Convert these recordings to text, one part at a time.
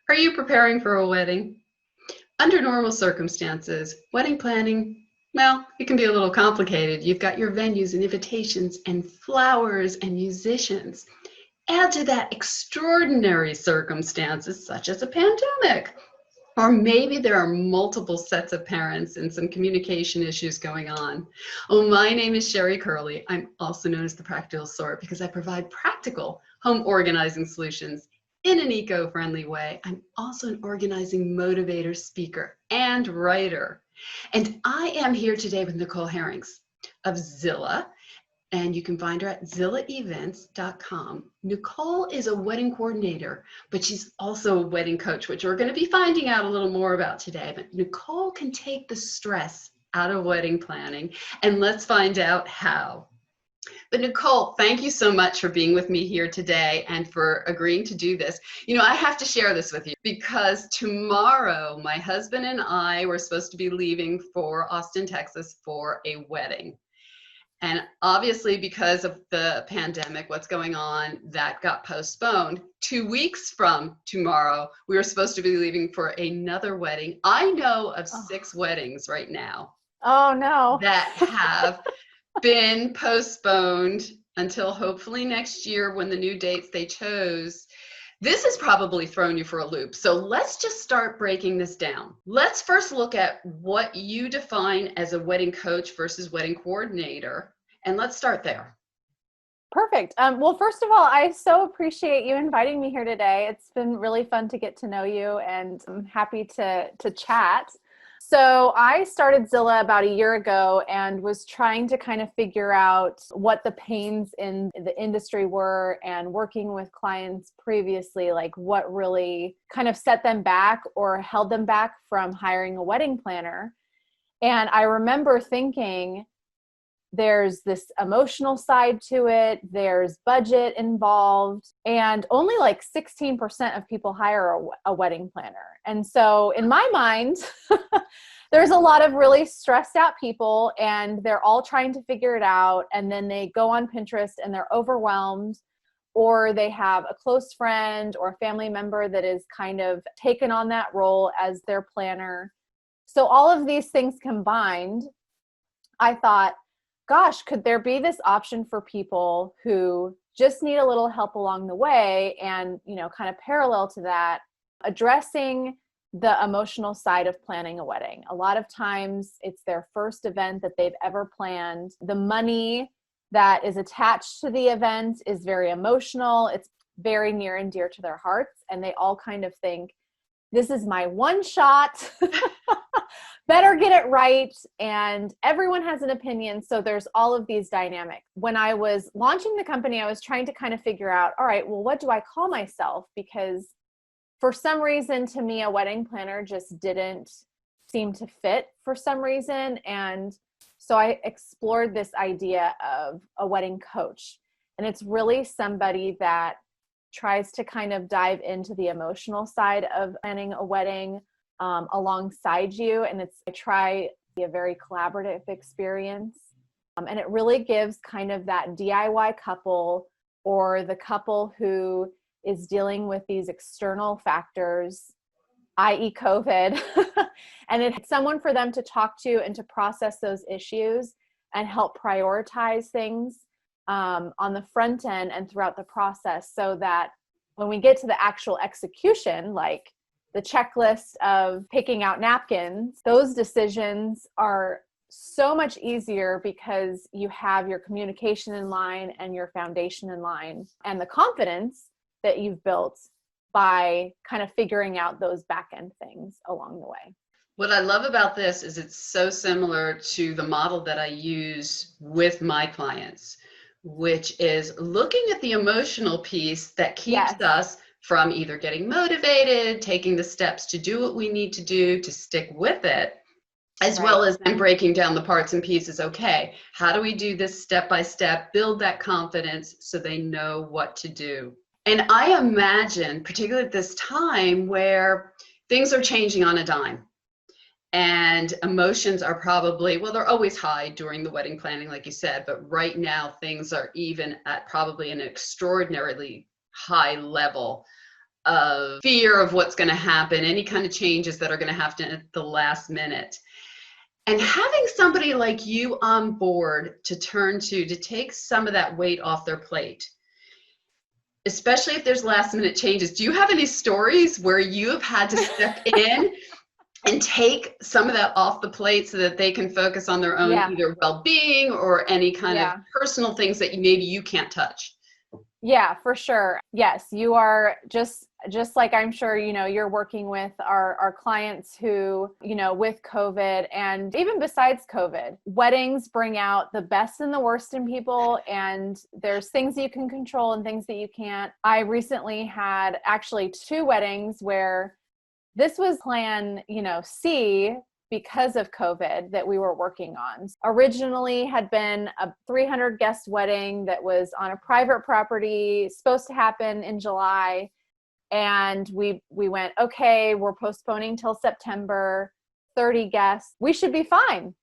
Are you preparing for a wedding? Under normal circumstances, wedding planning, well, it can be a little complicated. You've got your venues and invitations and flowers and musicians. Add to that extraordinary circumstances such as a pandemic. Or maybe there are multiple sets of parents and some communication issues going on. Oh, my name is Sherri Curley. I'm also known as the Practical Sort because I provide practical home organizing solutions in an eco-friendly way. I'm also an organizing motivator, speaker, and writer. And I am here today with Nicole Herinckx of Zilla, and you can find her at zillaevents.com. Nicole is a wedding coordinator, but she's also a wedding coach, which we're going to be finding out a little more about today. But Nicole can take the stress out of wedding planning, and let's find out how. But Nicole, thank you so much for being with me here today and for agreeing to do this. You know, I have to share this with you because tomorrow my husband and I were supposed to be leaving for Austin, Texas for a wedding. And obviously, because of the pandemic, what's going on, that got postponed. 2 weeks from tomorrow, we were supposed to be leaving for another wedding. I know of 6 weddings right now. Oh, no. That have been postponed until hopefully next year when the new dates they chose. This has probably thrown you for a loop. So let's just start breaking this down. Let's first look at what you define as a wedding coach versus wedding coordinator. And let's start there. Perfect. Well, first of all, I so appreciate you inviting me here today. It's been really fun to get to know you, and I'm happy to chat. So I started Zilla about a year ago and was trying to kind of figure out what the pains in the industry were, and working with clients previously, like what really kind of set them back or held them back from hiring a wedding planner. And I remember thinking, there's this emotional side to it, there's budget involved, and only like 16% of people hire a wedding planner. And so in my mind, there's a lot of really stressed out people, and they're all trying to figure it out. And then they go on Pinterest and they're overwhelmed, or they have a close friend or a family member that is kind of taken on that role as their planner. So all of these things combined, I thought, gosh, could there be this option for people who just need a little help along the way? And, you know, kind of parallel to that, addressing the emotional side of planning a wedding. A lot of times it's their first event that they've ever planned. The money that is attached to the event is very emotional. It's very near and dear to their hearts. And they all kind of think, this is my one shot. Better get it right. And everyone has an opinion. So there's all of these dynamics. When I was launching the company, I was trying to kind of figure out, all right, well, what do I call myself? Because for some reason, to me, a wedding planner just didn't seem to fit for some reason. And so I explored this idea of a wedding coach. And it's really somebody that tries to kind of dive into the emotional side of planning a wedding alongside you. And I try to be a very collaborative experience. And it really gives kind of that DIY couple, or the couple who is dealing with these external factors, i.e. COVID, and it's someone for them to talk to and to process those issues and help prioritize things on the front end and throughout the process, so that when we get to the actual execution, like the checklist of picking out napkins, those decisions are so much easier because you have your communication in line and your foundation in line, and the confidence that you've built by kind of figuring out those back end things along the way. What I love about this is it's so similar to the model that I use with my clients, which is looking at the emotional piece that keeps us from either getting motivated, taking the steps to do what we need to do to stick with it, as well as then breaking down the parts and pieces. Okay, how do we do this step by step, build that confidence so they know what to do? And I imagine, particularly at this time where things are changing on a dime, and emotions are probably, well, they're always high during the wedding planning, like you said, but right now things are even at probably an extraordinarily high level of fear of what's going to happen, any kind of changes that are going to happen at the last minute. And having somebody like you on board to turn to take some of that weight off their plate, especially if there's last minute changes. Do you have any stories where you have had to step in and take some of that off the plate so that they can focus on their own either well-being or any kind of personal things that maybe you can't touch? Yeah, for sure. Yes, you are just like I'm sure, you're working with our clients who, with COVID and even besides COVID, weddings bring out the best and the worst in people. And there's things you can control and things that you can't. I recently had actually 2 weddings where this was plan, C, because of COVID that we were working on. Originally had been a 300 guest wedding that was on a private property, supposed to happen in July. And we went, okay, we're postponing till September, 30 guests. We should be fine.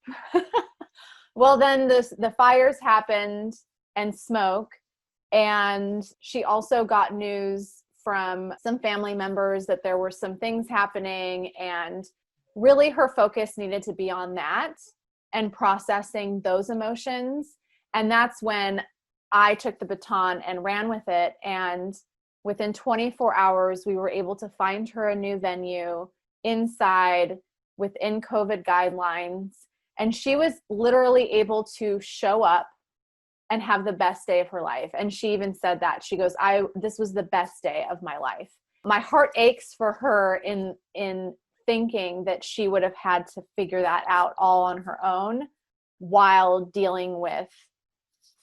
Well, then the fires happened and smoke. And she also got news from some family members that there were some things happening, and really her focus needed to be on that and processing those emotions. And that's when I took the baton and ran with it. And within 24 hours, we were able to find her a new venue inside within COVID guidelines. And she was literally able to show up and have the best day of her life. And she even said that. She goes, this was the best day of my life. My heart aches for her in thinking that she would have had to figure that out all on her own while dealing with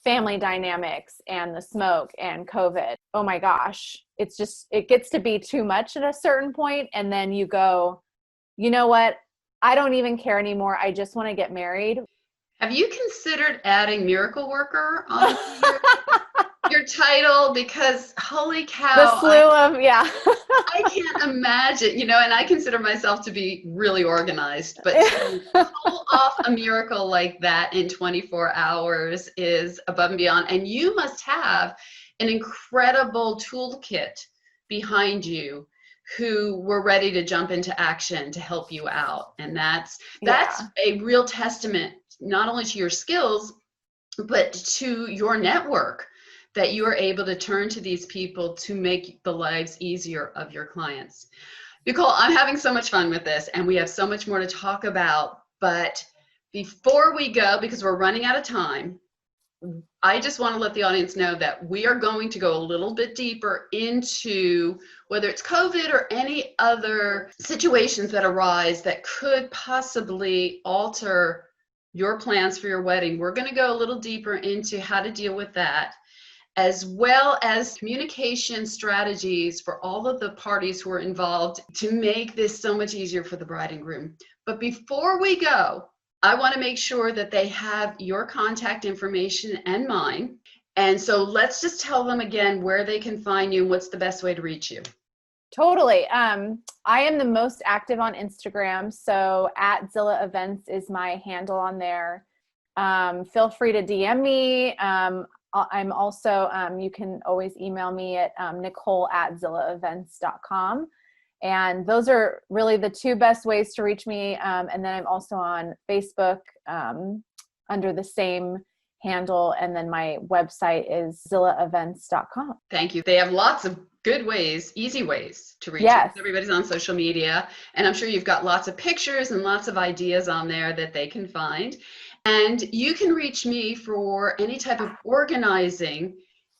family dynamics and the smoke and COVID. Oh my gosh. It gets to be too much at a certain point. And then you go, you know what? I don't even care anymore. I just want to get married. Have you considered adding miracle worker on your title? Because holy cow. The slew of. I can't imagine, and I consider myself to be really organized, but to pull off a miracle like that in 24 hours is above and beyond. And you must have an incredible toolkit behind you who were ready to jump into action to help you out. And that's a real testament, not only to your skills, but to your network, that you are able to turn to these people to make the lives easier of your clients. Nicole, I'm having so much fun with this, and we have so much more to talk about. But before we go, because we're running out of time, I just want to let the audience know that we are going to go a little bit deeper into whether it's COVID or any other situations that arise that could possibly alter your plans for your wedding. We're going to go a little deeper into how to deal with that, as well as communication strategies for all of the parties who are involved to make this so much easier for the bride and groom. But before we go, I want to make sure that they have your contact information and mine. And so let's just tell them again where they can find you and what's the best way to reach you. Totally. I am the most active on Instagram. So @Zilla Events is my handle on there. Feel free to DM me. I'm also, you can always email me at Nicole@ZillaEvents.com. And those are really the 2 best ways to reach me. And then I'm also on Facebook under the same handle. And then my website is ZillaEvents.com. Thank you. They have lots of good ways, easy ways to reach you. Everybody's on social media. And I'm sure you've got lots of pictures and lots of ideas on there that they can find. And you can reach me for any type of organizing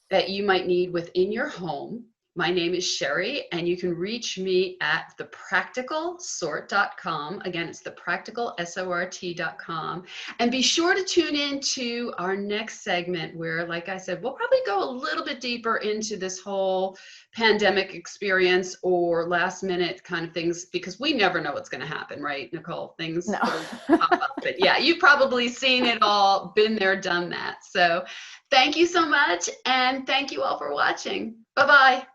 that you might need within your home. My name is Sherri, and you can reach me at thepracticalsort.com. Again, it's thepracticalsort.com. And be sure to tune in to our next segment where, like I said, we'll probably go a little bit deeper into this whole pandemic experience or last minute kind of things, because we never know what's going to happen, right, Nicole? Things pop up. But yeah, you've probably seen it all, been there, done that. So thank you so much. And thank you all for watching. Bye-bye.